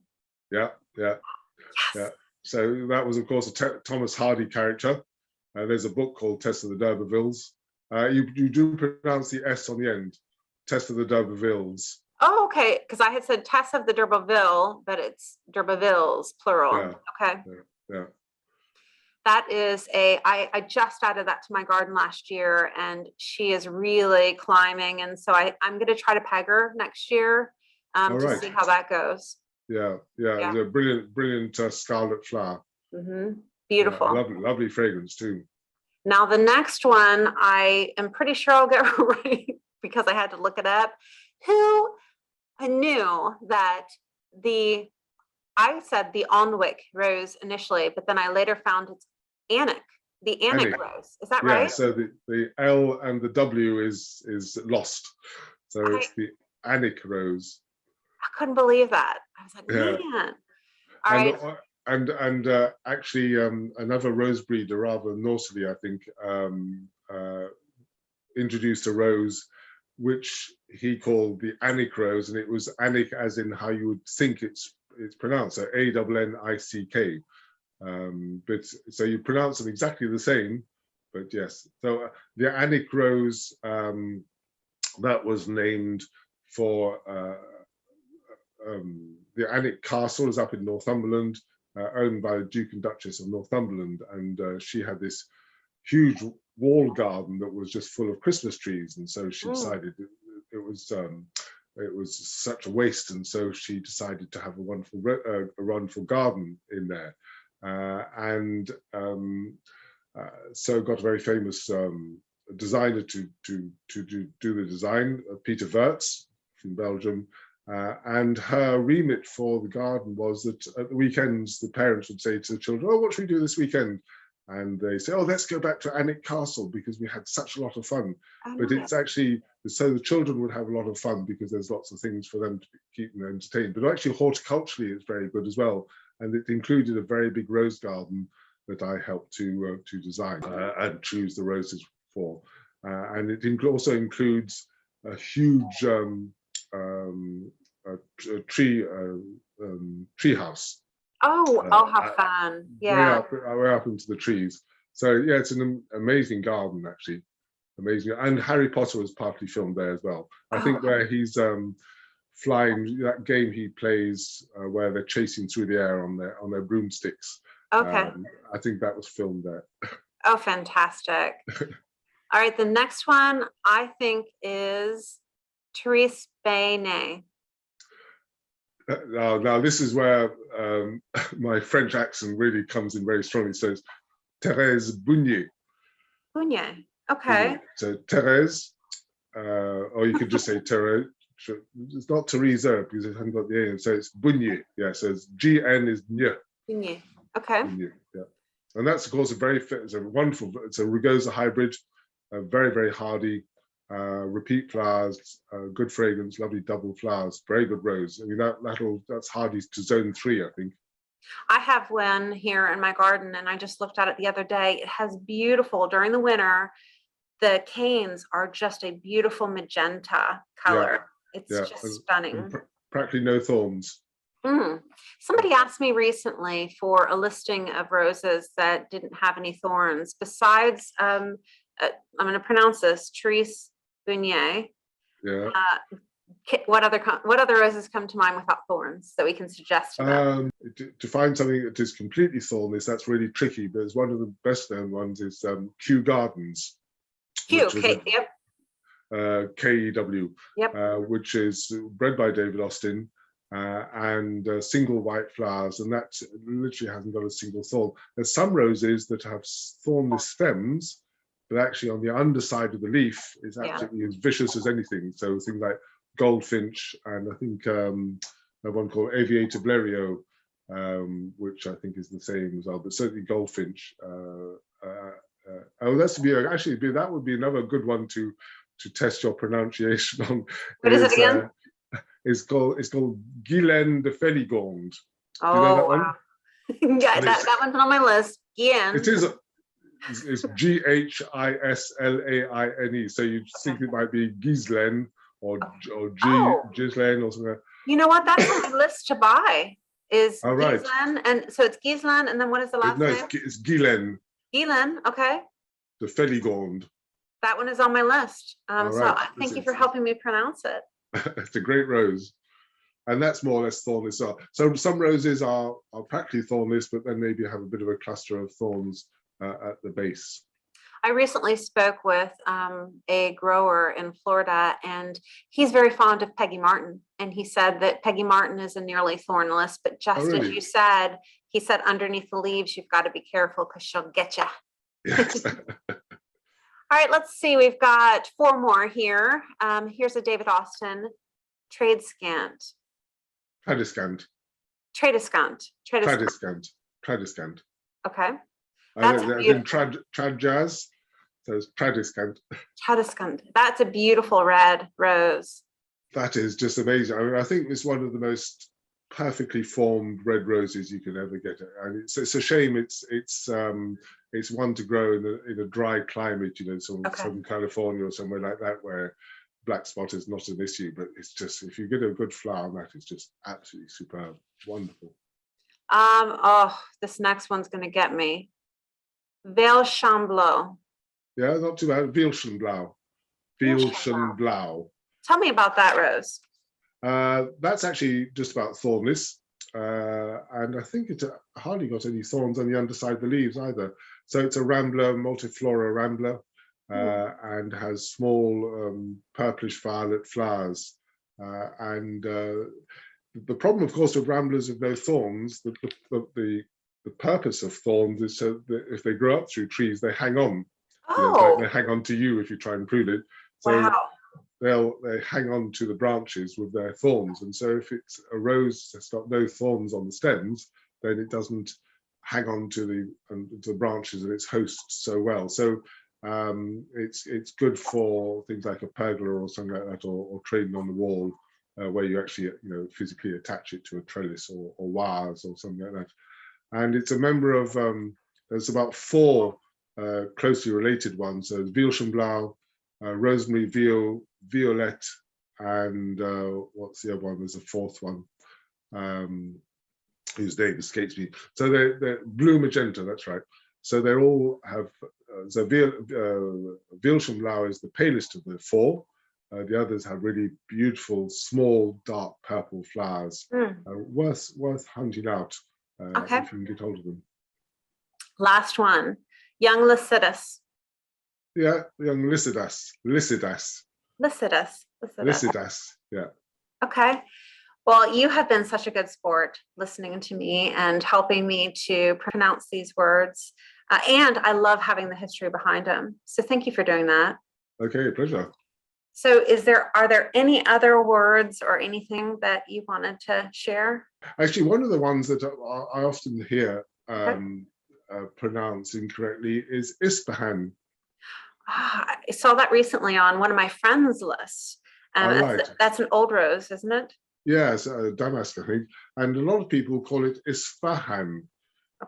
Yeah. Yes. Yeah. So that was, of course, a Thomas Hardy character. There's a book called Tess of the D'Urbervilles. You do pronounce the S on the end, Tess of the D'Urbervilles. Oh, okay. Because I had said Tess of the D'Urberville, but it's D'Urbervilles, plural. Yeah. Okay. Yeah. That is I just added that to my garden last year, and she is really climbing. And so I'm going to try to peg her next year to see how that goes. Yeah. A brilliant scarlet flower. Mm-hmm. Beautiful. Yeah, lovely fragrance too. Now the next one, I am pretty sure I'll get right because I had to look it up. Who knew that I said the Alnwick rose initially, but then I later found it's Annick, the Annick rose. Is that right? Yeah, so the L and the W is lost. So it's the Annick rose. I couldn't believe that. I was like, man. All right. And actually another rose breeder, rather northerly, I think, introduced a rose which he called the Annick rose, and it was Annick as in how you would think it's pronounced, so ANNICK. But so you pronounce them exactly the same, but yes. So the Annick rose, that was named for the Annick Castle is up in Northumberland, owned by the Duke and Duchess of Northumberland, and she had this huge wall garden that was just full of Christmas trees, and so she decided it was such a waste, and so she decided to have a wonderful garden in there, and so got a very famous designer to do the design, Peter Wertz from Belgium. And her remit for the garden was that at the weekends, the parents would say to the children, "Oh, what should we do this weekend?" And they say, "Oh, let's go back to Annick Castle because we had such a lot of fun." But it's actually, so the children would have a lot of fun because there's lots of things for them to keep them entertained. But actually, horticulturally, it's very good as well. And it included a very big rose garden that I helped to design and choose the roses for. And it also includes a huge tree house. Oh, how fun. Yeah. Way up into the trees. So yeah, it's an amazing garden, actually. Amazing. And Harry Potter was partly filmed there as well. I think where he's flying, that game he plays where they're chasing through the air on their broomsticks. Okay. I think that was filmed there. Oh, fantastic. All right, the next one I think is Therese Bene. Now this is where my French accent really comes in very strongly. So it's Thérèse Bougnier. Bougnier, okay. So Thérèse, or you could just say Thérèse. It's not Teresa because it hasn't got the A in it, so it's Bougnier. Yeah, so it's GN is Nye. Bougnier, okay. Bougnier, yeah. And that's of course it's a wonderful, it's a rugosa hybrid, very, very hardy. Repeat flowers, good fragrance, lovely double flowers, very good rose. I mean, that's hardy to zone 3, I think. I have one here in my garden, and I just looked at it the other day. It has beautiful, during the winter, the canes are just a beautiful magenta color. Yeah. It's just stunning. And practically no thorns. Somebody asked me recently for a listing of roses that didn't have any thorns. Besides, I'm going to pronounce this, Therese Bougnier. Yeah. What other roses come to mind without thorns that we can suggest to them? To find something that is completely thornless, that's really tricky. But it's one of the best known ones is Kew Gardens. Kew, yep. KEW. Yep. Which is bred by David Austin. And single white flowers, and that literally hasn't got a single thorn. There's some roses that have thornless stems, but actually on the underside of the leaf is absolutely as vicious as anything. So things like goldfinch, and I think one called Aviator Blériot, which I think is the same as well, but certainly goldfinch. That would be another good one to test your pronunciation on. What is it again? It's called Guylaine de Féligonde. Oh, you know that one? Yeah, that one's on my list. Guylaine. It is. It's Ghislaine. So you think it might be Ghislaine or Ghislaine or something. You know what? That's on my list to buy. Is right. Ghislaine, and so it's Ghislaine, and then what is the last name? It's Guylaine. Guylaine, okay. De Féligonde. That one is on my list. So thank you for helping me pronounce it. It's a great rose, and that's more or less thornless. So some roses are practically thornless, but then maybe have a bit of a cluster of thorns at the base. I recently spoke with a grower in Florida, and he's very fond of Peggy Martin. And he said that Peggy Martin is a nearly thornless, but just as you said, he said underneath the leaves, you've got to be careful because she'll get you. Yes. All right, let's see. We've got 4 more here. Here's a David Austin, Tradescant. Tradescant. Okay. That's in trad jazz, so it's Tradescant. Tradescant. That's a beautiful red rose. That is just amazing. I mean, I think it's one of the most perfectly formed red roses you can ever get. And it's a shame it's one to grow in a dry climate, from California or somewhere like that, where black spot is not an issue. But it's just, if you get a good flower on that, it's just absolutely superb, wonderful. This next one's going to get me. Vale Chamblot. Yeah, not too bad. Veilchenblau. Veilchenblau. Tell me about that rose. That's actually just about thornless. And I think it hardly got any thorns on the underside of the leaves either. So it's a rambler, multiflora rambler, and has small purplish violet flowers. And the problem, of course, with ramblers with no thorns, the purpose of thorns is so that if they grow up through trees, they hang on. You know, it's like they hang on to you if you try and prune it. So they hang on to the branches with their thorns. And so if it's a rose that's got no thorns on the stems, then it doesn't hang on to the branches of its host so well. So it's good for things like a pergola or something like that, or training on the wall, where you actually physically attach it to a trellis or wires or something like that. And it's a member of there's about 4 closely related ones. So Veilchenblau, rosemary violet, and what's the other one? There's a 4th one whose name escapes me. So they're blue magenta, that's right. So they all have so Veilchenblau is the palest of the 4. The others have really beautiful, small, dark purple flowers. Worth hunting out if you can get hold of them. Last one, young Lycidas. Yeah, young Lycidas. Yeah. Okay. Well, you have been such a good sport listening to me and helping me to pronounce these words. And I love having the history behind them. So thank you for doing that. Okay, pleasure. So are there any other words or anything that you wanted to share? Actually, one of the ones that I often hear pronounced incorrectly is Ispahan. I saw that recently on one of my friends' lists. That's an old rose, isn't it? Yes, damask, I think. And a lot of people call it Isfahan,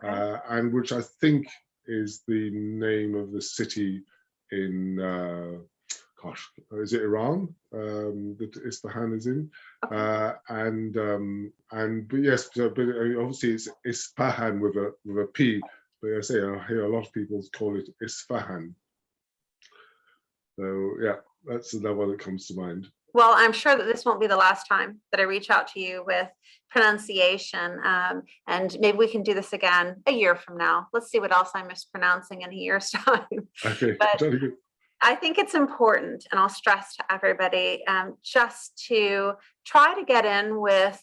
and which I think is the name of the city in, is it Iran that Isfahan is in? But yes, but obviously it's Isfahan with a P. But I hear a lot of people call it Isfahan. So yeah, that's another one that comes to mind. Well, I'm sure that this won't be the last time that I reach out to you with pronunciation, and maybe we can do this again a year from now. Let's see what else I'm mispronouncing in a year's time. Okay, but totally good. I think it's important, and I'll stress to everybody, just to try to get in with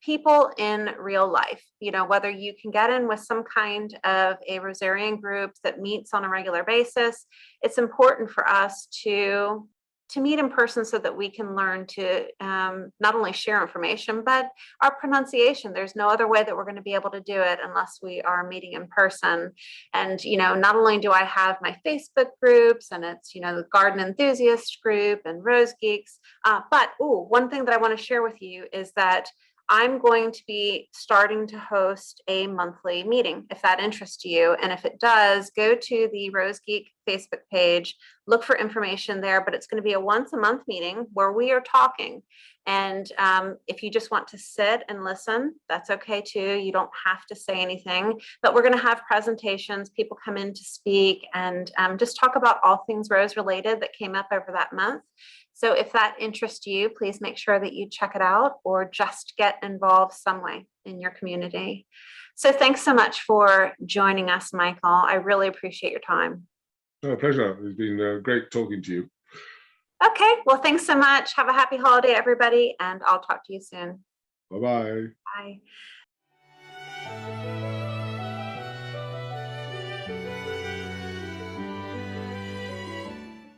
people in real life. Whether you can get in with some kind of a rosarian group that meets on a regular basis, it's important for us to meet in person so that we can learn to not only share information, but our pronunciation. There's no other way that we're going to be able to do it unless we are meeting in person. And, not only do I have my Facebook groups, and it's, the garden enthusiast group and Rose Geeks, but one thing that I want to share with you is that I'm going to be starting to host a monthly meeting, if that interests you. And if it does, go to the Rose Geek Facebook page, look for information there, but it's going to be a once a month meeting where we are talking. And if you just want to sit and listen, that's okay too. You don't have to say anything, but we're going to have presentations, people come in to speak, and just talk about all things rose related that came up over that month. So if that interests you, please make sure that you check it out or just get involved some way in your community. So thanks so much for joining us, Michael. I really appreciate your time. Oh, pleasure. It's been great talking to you. Okay, well, thanks so much. Have a happy holiday, everybody, and I'll talk to you soon. Bye-bye. Bye.